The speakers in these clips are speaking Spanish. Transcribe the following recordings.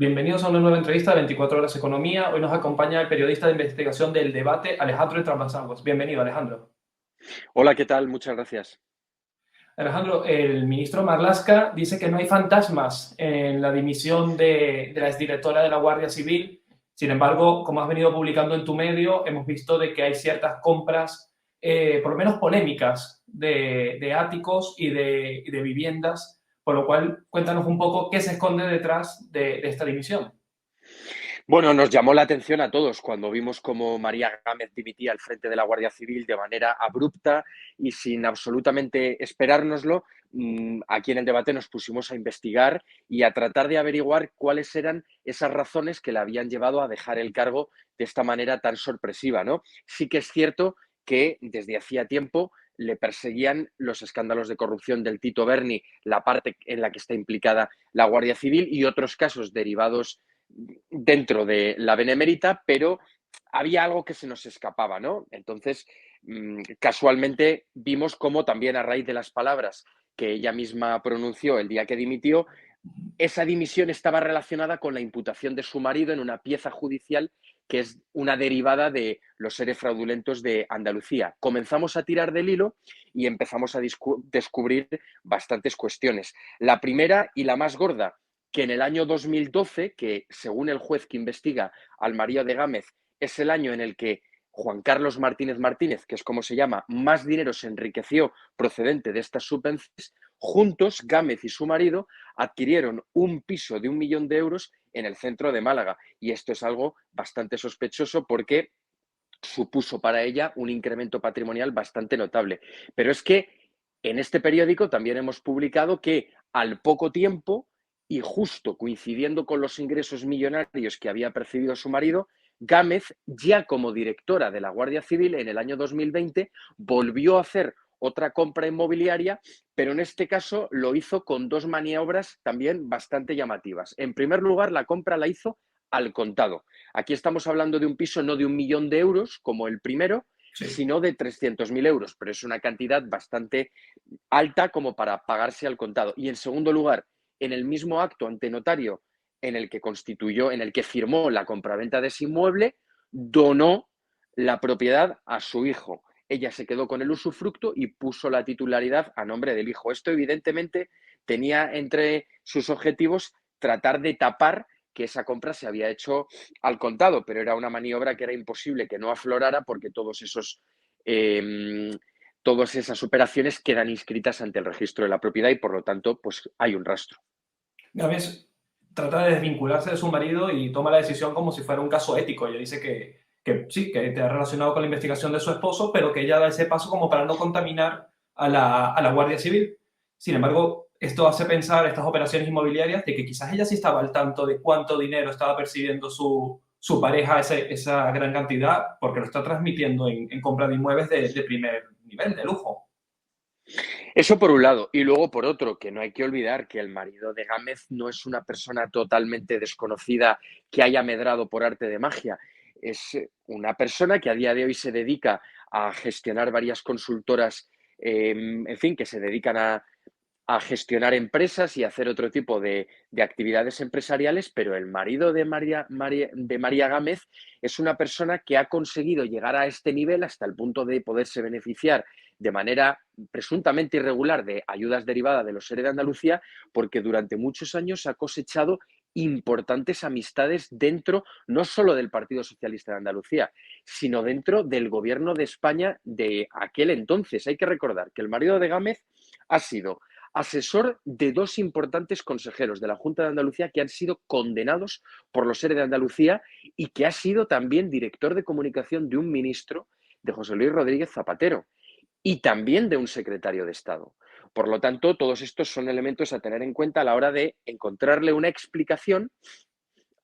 Bienvenidos a una nueva entrevista de 24 Horas Economía. Hoy nos acompaña el periodista de investigación del debate, Alejandro Trabasaguas. Bienvenido, Alejandro. Hola, ¿qué tal? Muchas gracias. Alejandro, el ministro Marlaska dice que no hay fantasmas en la dimisión de la exdirectora de la Guardia Civil. Sin embargo, como has venido publicando en tu medio, hemos visto de que hay ciertas compras, por lo menos polémicas, de áticos y de viviendas, por lo cual cuéntanos un poco qué se esconde detrás de esta dimisión. Bueno, nos llamó la atención a todos cuando vimos cómo María Gámez dimitía al frente de la Guardia Civil de manera abrupta y sin absolutamente esperárnoslo. Aquí en el debate nos pusimos a investigar y a tratar de averiguar cuáles eran esas razones que la habían llevado a dejar el cargo de esta manera tan sorpresiva, ¿no? Sí que es cierto que desde hacía tiempo le perseguían los escándalos de corrupción del Tito Berni, la parte en la que está implicada la Guardia Civil y otros casos derivados dentro de la Benemérita, pero había algo que se nos escapaba, ¿no? Entonces, casualmente vimos cómo también a raíz de las palabras que ella misma pronunció el día que dimitió, esa dimisión estaba relacionada con la imputación de su marido en una pieza judicial que es una derivada de los seres fraudulentos de Andalucía. Comenzamos a tirar del hilo y empezamos a descubrir bastantes cuestiones. La primera y la más gorda, que en el año 2012, que según el juez que investiga al marido de Gámez, es el año en el que Juan Carlos Martínez Martínez, que es como se llama, más dinero se enriqueció procedente de estas subvenciones, juntos, Gámez y su marido adquirieron un piso de 1 millón de euros en el centro de Málaga. Y esto es algo bastante sospechoso porque supuso para ella un incremento patrimonial bastante notable. Pero es que en este periódico también hemos publicado que al poco tiempo y justo coincidiendo con los ingresos millonarios que había percibido su marido, Gámez, ya como directora de la Guardia Civil en el año 2020, volvió a hacer otra compra inmobiliaria, pero en este caso lo hizo con dos maniobras también bastante llamativas. En primer lugar, la compra la hizo al contado. Aquí estamos hablando de un piso no de 1 millón de euros, como el primero, Sí. sino de 300.000 euros, pero es una cantidad bastante alta como para pagarse al contado. Y en segundo lugar, en el mismo acto ante notario en el que constituyó, en el que firmó la compraventa de ese inmueble, donó la propiedad a su hijo. Ella se quedó con el usufructo y puso la titularidad a nombre del hijo. Esto evidentemente tenía entre sus objetivos tratar de tapar que esa compra se había hecho al contado, pero era una maniobra que era imposible que no aflorara porque eh, todas esas operaciones quedan inscritas ante el registro de la propiedad y por lo tanto pues hay un rastro. Gámez trata de desvincularse de su marido y toma la decisión como si fuera un caso ético. Ella dice que sí, que está relacionado con la investigación de su esposo, pero que ella da ese paso como para no contaminar a la Guardia Civil. Sin embargo, esto hace pensar estas operaciones inmobiliarias de que quizás ella sí estaba al tanto de cuánto dinero estaba percibiendo su pareja, esa gran cantidad, porque lo está transmitiendo en compra de inmuebles de primer nivel, de lujo. Eso por un lado. Y luego por otro, que no hay que olvidar que el marido de Gámez no es una persona totalmente desconocida que haya medrado por arte de magia. Es una persona que a día de hoy se dedica a gestionar varias consultoras, en fin, que se dedican a gestionar empresas y hacer otro tipo de actividades empresariales, pero el marido de María Gámez es una persona que ha conseguido llegar a este nivel hasta el punto de poderse beneficiar de manera presuntamente irregular de ayudas derivadas de los seres de Andalucía, porque durante muchos años ha cosechado importantes amistades dentro no solo del Partido Socialista de Andalucía, sino dentro del gobierno de España de aquel entonces. Hay que recordar que el marido de Gámez ha sido asesor de dos importantes consejeros de la Junta de Andalucía que han sido condenados por los seres de Andalucía y que ha sido también director de comunicación de un ministro, de José Luis Rodríguez Zapatero, y también de un secretario de Estado. Por lo tanto, todos estos son elementos a tener en cuenta a la hora de encontrarle una explicación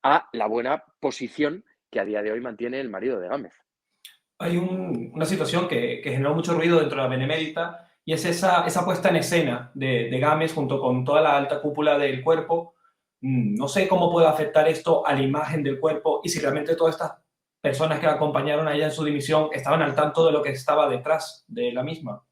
a la buena posición que a día de hoy mantiene el marido de Gámez. Hay una situación que generó mucho ruido dentro de la Benemérita y es esa puesta en escena de Gámez junto con toda la alta cúpula del cuerpo. No sé cómo puede afectar esto a la imagen del cuerpo y si realmente todas estas personas que acompañaron a ella en su dimisión estaban al tanto de lo que estaba detrás de la misma.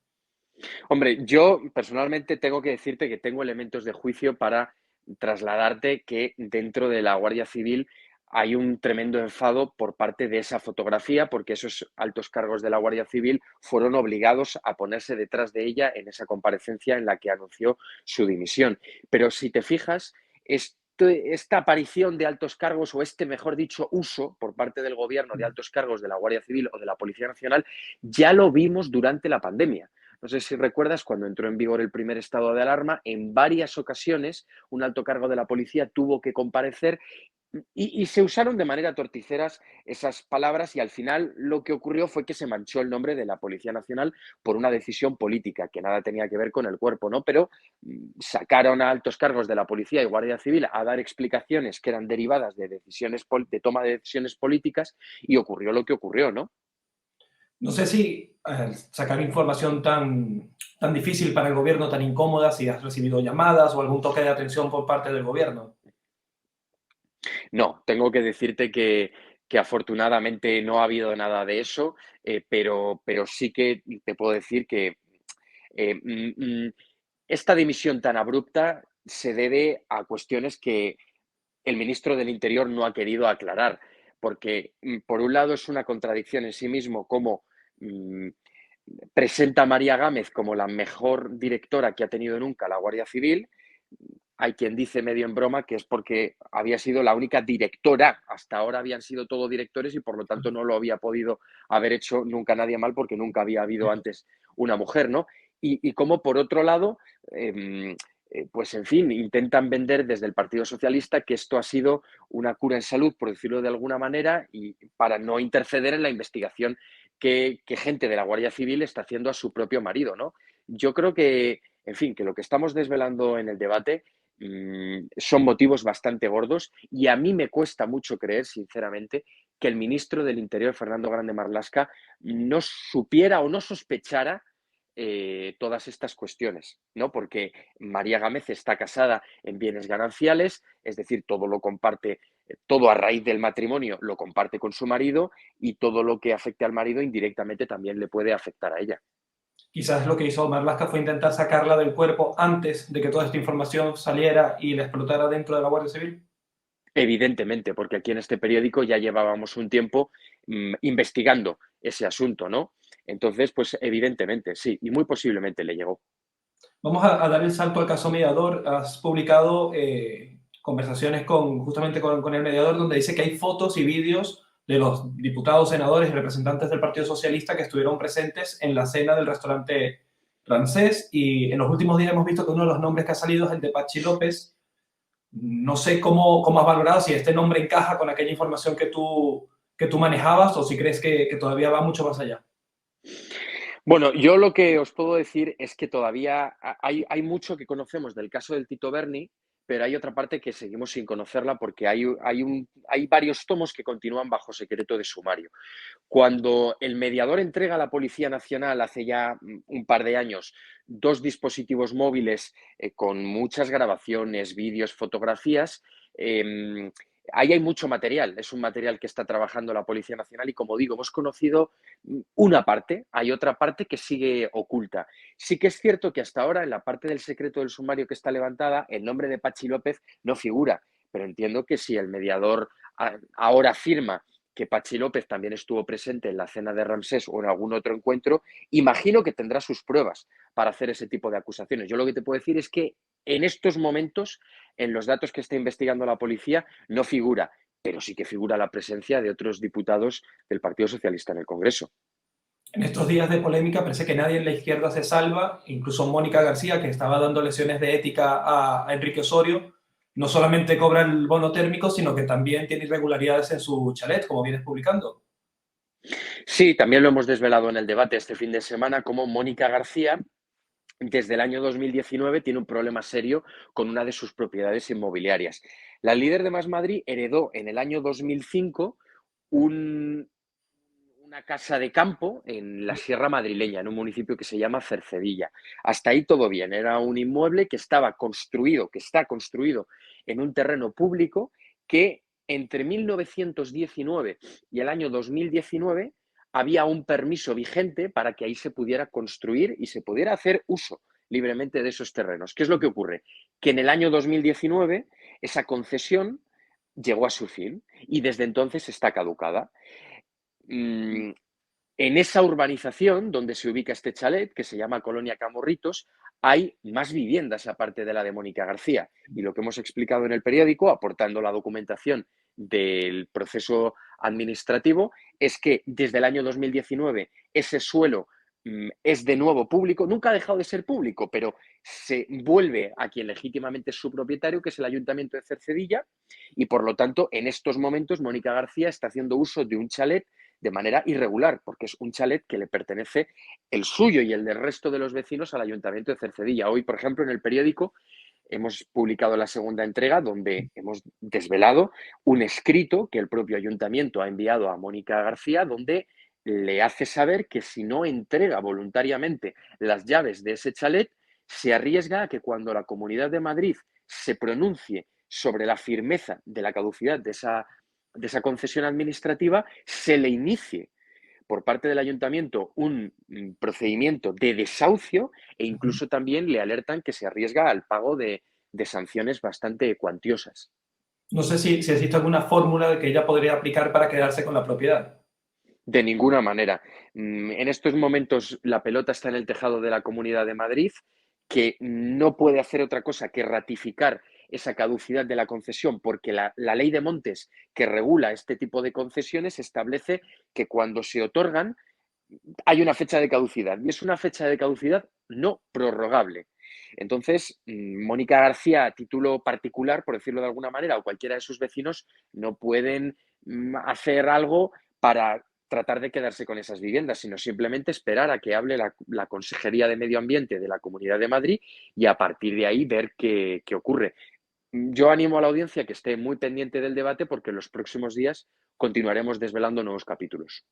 Hombre, yo personalmente tengo que decirte que tengo elementos de juicio para trasladarte que dentro de la Guardia Civil hay un tremendo enfado por parte de esa fotografía, porque esos altos cargos de la Guardia Civil fueron obligados a ponerse detrás de ella en esa comparecencia en la que anunció su dimisión. Pero si te fijas, esta aparición de altos cargos, o mejor dicho, uso por parte del gobierno de altos cargos de la Guardia Civil o de la Policía Nacional, ya lo vimos durante la pandemia. No sé si recuerdas cuando entró en vigor el primer estado de alarma, en varias ocasiones un alto cargo de la policía tuvo que comparecer y se usaron de manera torticeras esas palabras, y al final lo que ocurrió fue que se manchó el nombre de la Policía Nacional por una decisión política que nada tenía que ver con el cuerpo, ¿no? Pero sacaron a altos cargos de la Policía y Guardia Civil a dar explicaciones que eran derivadas de de toma de decisiones políticas, y ocurrió lo que ocurrió, ¿no? No sé si sacar información tan difícil para el gobierno, tan incómoda, si has recibido llamadas o algún toque de atención por parte del gobierno. No, tengo que decirte que afortunadamente no ha habido nada de eso, pero sí que te puedo decir que eh, mm, mm, esta dimisión tan abrupta se debe a cuestiones que el ministro del Interior no ha querido aclarar, porque por un lado es una contradicción en sí mismo como mm, presenta a María Gámez como la mejor directora que ha tenido nunca la Guardia Civil. Hay quien dice medio en broma que es porque había sido la única directora. Hasta ahora habían sido todo directores y por lo tanto no lo había podido haber hecho nunca nadie mal, porque nunca había habido antes una mujer, ¿no? Y como por otro lado, pues en fin, intentan vender desde el Partido Socialista que esto ha sido una cura en salud, por decirlo de alguna manera, y para no interceder en la investigación que gente de la Guardia Civil está haciendo a su propio marido, ¿no? Yo creo que, en fin, que lo que estamos desvelando en el debate son motivos bastante gordos, y a mí me cuesta mucho creer, sinceramente, que el ministro del Interior, Fernando Grande Marlaska, no supiera o no sospechara todas estas cuestiones, ¿no? Porque María Gámez está casada en bienes gananciales, es decir, todo lo comparte, todo a raíz del matrimonio lo comparte con su marido, y todo lo que afecte al marido indirectamente también le puede afectar a ella. Quizás lo que hizo Marlaska fue intentar sacarla del cuerpo antes de que toda esta información saliera y la explotara dentro de la Guardia Civil. Evidentemente, porque aquí en este periódico ya llevábamos un tiempo investigando ese asunto, ¿no? Entonces, pues evidentemente, sí, y muy posiblemente le llegó. Vamos a dar el salto al caso mediador. Has publicado conversaciones justamente con el mediador, donde dice que hay fotos y vídeos de los diputados, senadores y representantes del Partido Socialista que estuvieron presentes en la cena del restaurante francés. Y en los últimos días hemos visto que uno de los nombres que ha salido es el de Pachi López. No sé cómo has valorado si este nombre encaja con aquella información que tú manejabas, o si crees que todavía va mucho más allá. Bueno, yo lo que os puedo decir es que todavía hay mucho que conocemos del caso del Tito Berni, pero hay otra parte que seguimos sin conocerla, porque hay varios tomos que continúan bajo secreto de sumario. Cuando el mediador entrega a la Policía Nacional hace ya un par de años dos dispositivos móviles con muchas grabaciones, vídeos, fotografías, ahí hay mucho material. Es un material que está trabajando la Policía Nacional, y, como digo, hemos conocido una parte, hay otra parte que sigue oculta. Sí que es cierto que hasta ahora, en la parte del secreto del sumario que está levantada, el nombre de Pachi López no figura, pero entiendo que si el mediador ahora afirma que Pachi López también estuvo presente en la cena de Ramsés o en algún otro encuentro, imagino que tendrá sus pruebas para hacer ese tipo de acusaciones. Yo lo que te puedo decir es que en estos momentos, en los datos que está investigando la policía, no figura, pero sí que figura la presencia de otros diputados del Partido Socialista en el Congreso. En estos días de polémica parece que nadie en la izquierda se salva, incluso Mónica García, que estaba dando lecciones de ética a Enrique Osorio, no solamente cobra el bono térmico, sino que también tiene irregularidades en su chalet, como vienes publicando. Sí, también lo hemos desvelado en el debate este fin de semana, como Mónica García, desde el año 2019, tiene un problema serio con una de sus propiedades inmobiliarias. La líder de Más Madrid heredó en el año 2005 un, una casa de campo en la Sierra Madrileña, en un municipio que se llama Cercedilla. Hasta ahí todo bien. Era un inmueble que que está construido en un terreno público, que entre 1919 y el año 2019 había un permiso vigente para que ahí se pudiera construir y se pudiera hacer uso libremente de esos terrenos. ¿Qué es lo que ocurre? Que en el año 2019 esa concesión llegó a su fin y desde entonces está caducada. En esa urbanización donde se ubica este chalet, que se llama Colonia Camorritos, hay más viviendas aparte de la de Mónica García. Y lo que hemos explicado en el periódico, aportando la documentación del proceso administrativo, es que desde el año 2019 ese suelo es de nuevo público, nunca ha dejado de ser público, pero se vuelve a quien legítimamente es su propietario, que es el Ayuntamiento de Cercedilla, y por lo tanto, en estos momentos, Mónica García está haciendo uso de un chalet de manera irregular, porque es un chalet que le pertenece el suyo y el del resto de los vecinos al Ayuntamiento de Cercedilla. Hoy, por ejemplo, en el periódico hemos publicado la segunda entrega donde hemos desvelado un escrito que el propio ayuntamiento ha enviado a Mónica García, donde le hace saber que si no entrega voluntariamente las llaves de ese chalet, se arriesga a que cuando la Comunidad de Madrid se pronuncie sobre la firmeza de la caducidad de esa concesión administrativa, se le inicie por parte del ayuntamiento un procedimiento de desahucio e incluso también le alertan que se arriesga al pago de sanciones bastante cuantiosas. No sé si existe alguna fórmula que ella podría aplicar para quedarse con la propiedad. De ninguna manera. En estos momentos la pelota está en el tejado de la Comunidad de Madrid, que no puede hacer otra cosa que ratificar esa caducidad de la concesión, porque la ley de montes que regula este tipo de concesiones establece que cuando se otorgan hay una fecha de caducidad y es una fecha de caducidad no prorrogable. Entonces, Mónica García, a título particular, por decirlo de alguna manera, o cualquiera de sus vecinos, no pueden hacer algo para tratar de quedarse con esas viviendas, sino simplemente esperar a que hable la Consejería de Medio Ambiente de la Comunidad de Madrid y a partir de ahí ver qué ocurre. Yo animo a la audiencia que esté muy pendiente del debate porque en los próximos días continuaremos desvelando nuevos capítulos.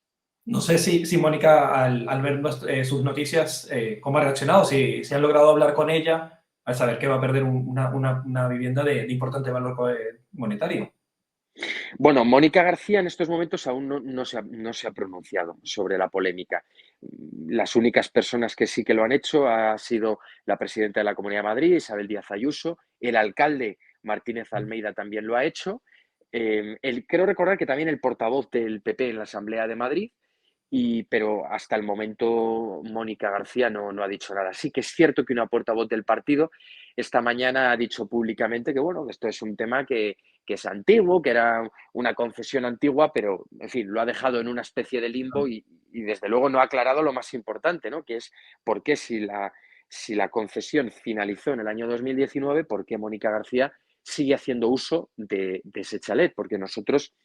No sé si Mónica, al ver sus noticias, cómo ha reaccionado, si han logrado hablar con ella al saber que va a perder una vivienda de importante valor monetario. Bueno, Mónica García en estos momentos aún no se ha pronunciado sobre la polémica. Las únicas personas que sí que lo han hecho ha sido la presidenta de la Comunidad de Madrid, Isabel Díaz Ayuso, el alcalde Martínez Almeida también lo ha hecho. Creo recordar que también el portavoz del PP en la Asamblea de Madrid, pero hasta el momento Mónica García no ha dicho nada. Sí que es cierto que una portavoz del partido esta mañana ha dicho públicamente que, bueno, esto es un tema que es antiguo, que era una concesión antigua, pero, en fin, lo ha dejado en una especie de limbo y desde luego no ha aclarado lo más importante, ¿no? Que es por qué si la concesión finalizó en el año 2019, por qué Mónica García sigue haciendo uso de ese chalet, porque nosotros,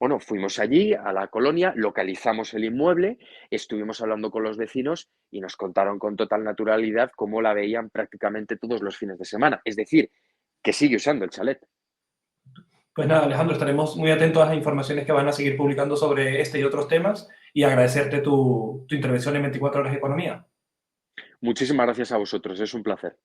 bueno, fuimos allí a la colonia, localizamos el inmueble, estuvimos hablando con los vecinos y nos contaron con total naturalidad cómo la veían prácticamente todos los fines de semana. Es decir, que sigue usando el chalet. Pues nada, Alejandro, estaremos muy atentos a las informaciones que van a seguir publicando sobre este y otros temas y agradecerte tu intervención en 24 horas de economía. Muchísimas gracias a vosotros, es un placer.